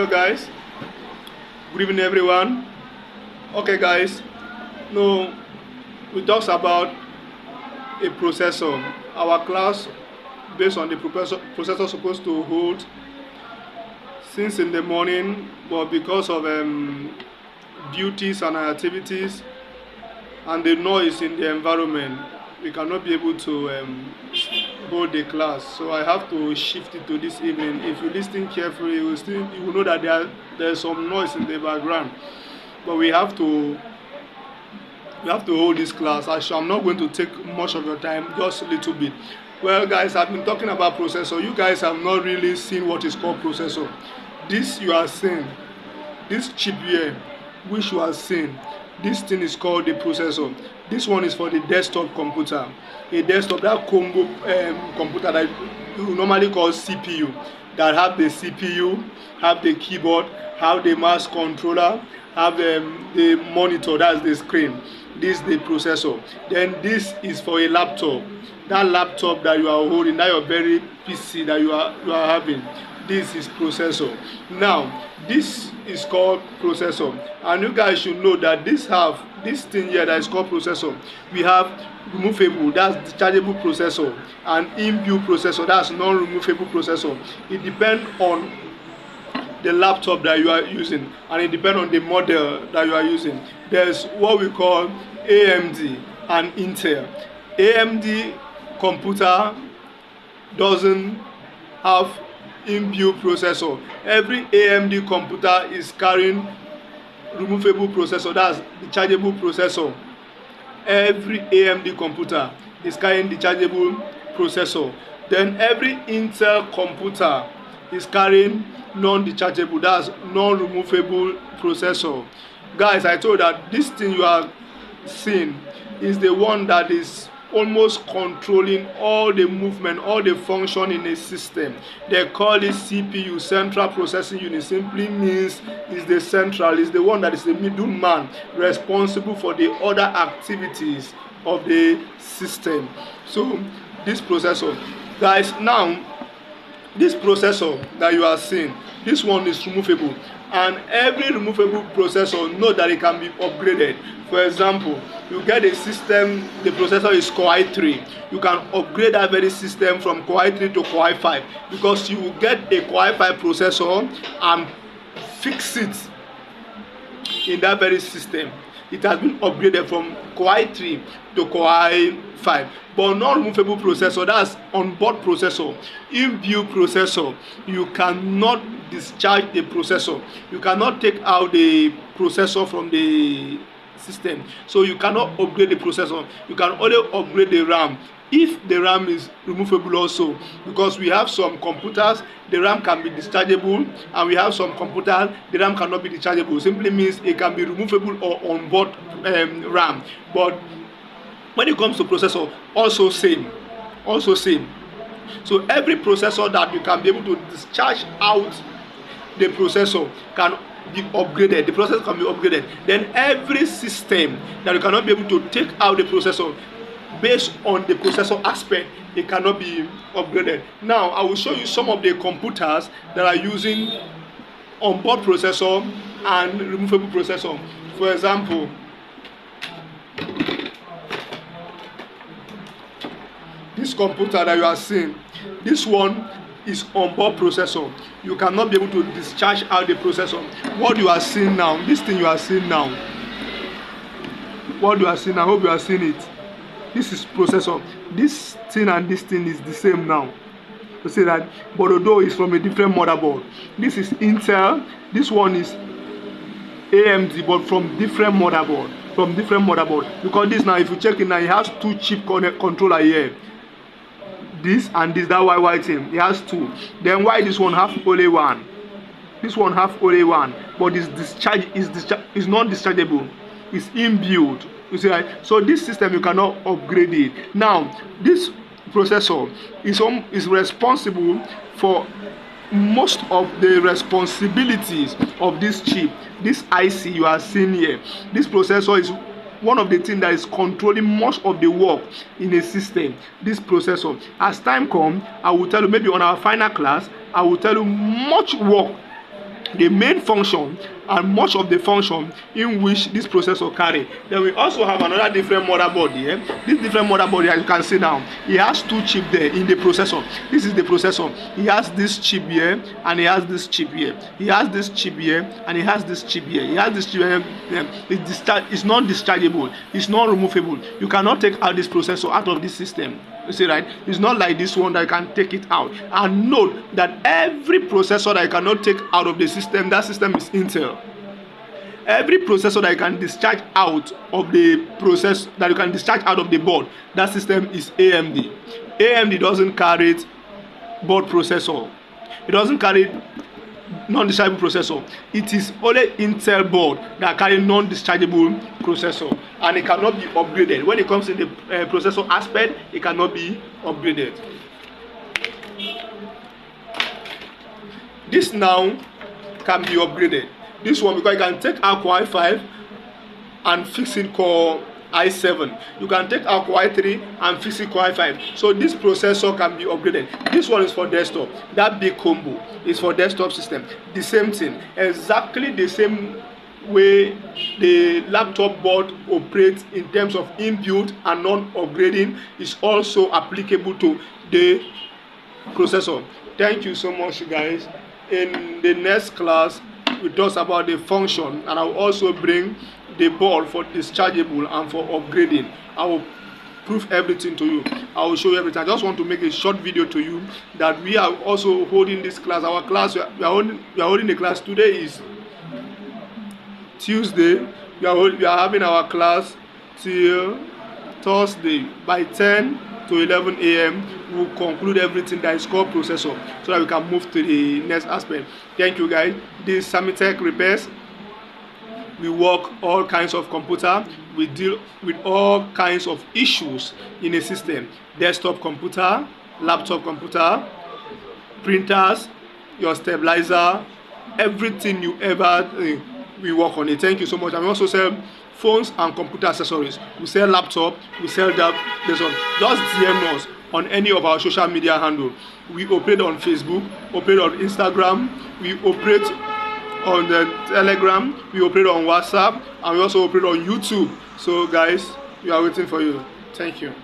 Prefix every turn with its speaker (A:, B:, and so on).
A: Hello guys, good evening everyone. Okay guys, no, we talks about a processor. Our class based on the processor supposed to hold since in the morning, but because of duties and activities and the noise in the environment, we cannot be able to hold the class. So I have to shift it to this evening. If you listen carefully, you will know that there's some noise in the background. But we have to hold this class. I'm not going to take much of your time, just a little bit. Well, guys, I've been talking about processor. You guys have not really seen what is called processor. This you are seeing, this chip here, which you are seeing, this thing is called the processor. This one is for the desktop computer. A desktop, that combo computer that you normally call CPU, that have the CPU, have the keyboard, have the mouse controller, have the monitor, that's the screen. This is the processor. Then this is for a laptop. That laptop that you are holding, that your very PC that you are having, this is processor. Now this is called processor, and you guys should know that this thing here that is called processor, we have removable, that's dischargeable processor, and inbuilt processor, that's non-removable processor. It depends on the laptop that you are using, and it depends on the model that you are using. There's what we call AMD and Intel. AMD computer doesn't have inbuilt processor. Every AMD computer is carrying removable processor, that's dischargeable processor. Every AMD computer is carrying dischargeable processor. Then every Intel computer is carrying non-dischargeable, that's non-removable processor. Guys, I told that this thing you are seeing is the one that is almost controlling all the movement, all the function in a system. They call it CPU, central processing unit. Simply means is the central, is the one that is the middleman responsible for the other activities of the system. So this processor, guys, now this processor that you are seeing, this one is removable, and every removable processor, know that it can be upgraded. For example, you get a system, the processor is Core i3, you can upgrade that very system from Core i3 to Core i5, because you will get a Core i5 processor and fix it in that very system. It has been upgraded from Core i3 to Core i5. But non-removable processor, that's on-board processor, inbuilt processor, you cannot discharge the processor. You cannot take out the processor from the system. So you cannot upgrade the processor. You can only upgrade the RAM. If the RAM is removable also, because we have some computers the RAM can be dischargeable, and we have some computers the RAM cannot be dischargeable. Simply means it can be removable or on-board RAM. But when it comes to processor, also same. So every processor that you can be able to discharge out the processor can be upgraded. The processor can be upgraded. Then every system that you cannot be able to take out the processor, based on the processor aspect, it cannot be upgraded. Now I will show you some of the computers that are using on-board processor and removable processor. For example, this computer that you are seeing, this one is on-board processor. You cannot be able to discharge out the processor. What you are seeing now, this thing you are seeing now, what you are seeing, I hope you are seeing it. This is processor. This thing and this thing is the same now. You see that, but although it's from a different motherboard. This is Intel, this one is AMD, but from different motherboard. Because this now, if you check it now, it has two chip controller here. This and this, that white thing, it has two. Then why this one have only one? This one have only one, but this discharge is non-dischargeable. It's inbuilt. You see, right? So this system you cannot upgrade it. Now this processor is responsible for most of the responsibilities of this chip, this IC you are seeing here. This processor is one of the things that is controlling most of the work in a system. This processor, as time comes, I will tell you, maybe on our final class I will tell you much work the main function and much of the function in which this processor carry. Then we also have another different motherboard here. This different motherboard, as you can see now, it has two chips there in the processor. This is the processor. He has this chip here and he has this chip here. He has this chip here and he has this chip here. He has this chip here. It's not dischargeable. It's not removable. You cannot take out this processor out of this system. You see, right? It's not like this one that you can take it out. And note that every processor that you cannot take out of the system, that system is Intel. Every processor that you can discharge out of the process, that you can discharge out of the board, that system is AMD. AMD doesn't carry board processor. It doesn't carry non-dischargeable processor. It is only Intel board that carry non-dischargeable processor, and it cannot be upgraded. When it comes in the processor aspect, it cannot be upgraded. This now can be upgraded. This one, because you can take our Core i5 and fix it Core i7. You can take our Core i3 and fix it Core i5. So this processor can be upgraded. This one is for desktop. That big combo is for desktop system. The same thing, exactly the same way the laptop board operates in terms of inbuilt and non-upgrading is also applicable to the processor. Thank you so much, guys. In the next class, we talk about the function, and I will also bring the board for dischargeable and for upgrading. I will prove everything to you. I will show you everything. I just want to make a short video to you that we are also holding this class. Our class, we are holding the class. Today is Tuesday. We are having our class till Thursday. By 10 to 11 a.m. we will conclude everything that is called processor, so that we can move to the next aspect. Thank you, guys. This is Samitech Repairs. We work all kinds of computer. We deal with all kinds of issues in a system: desktop computer, laptop computer, printers, your stabilizer, everything you ever we work on it. Thank you so much. And we also sell phones and computer accessories. We sell laptop, we sell that. This one. Just DM us on any of our social media handle. We operate on Facebook, operate on Instagram, we operate on the Telegram, we operate on WhatsApp, and we also operate on YouTube. So guys, we are waiting for you. Thank you.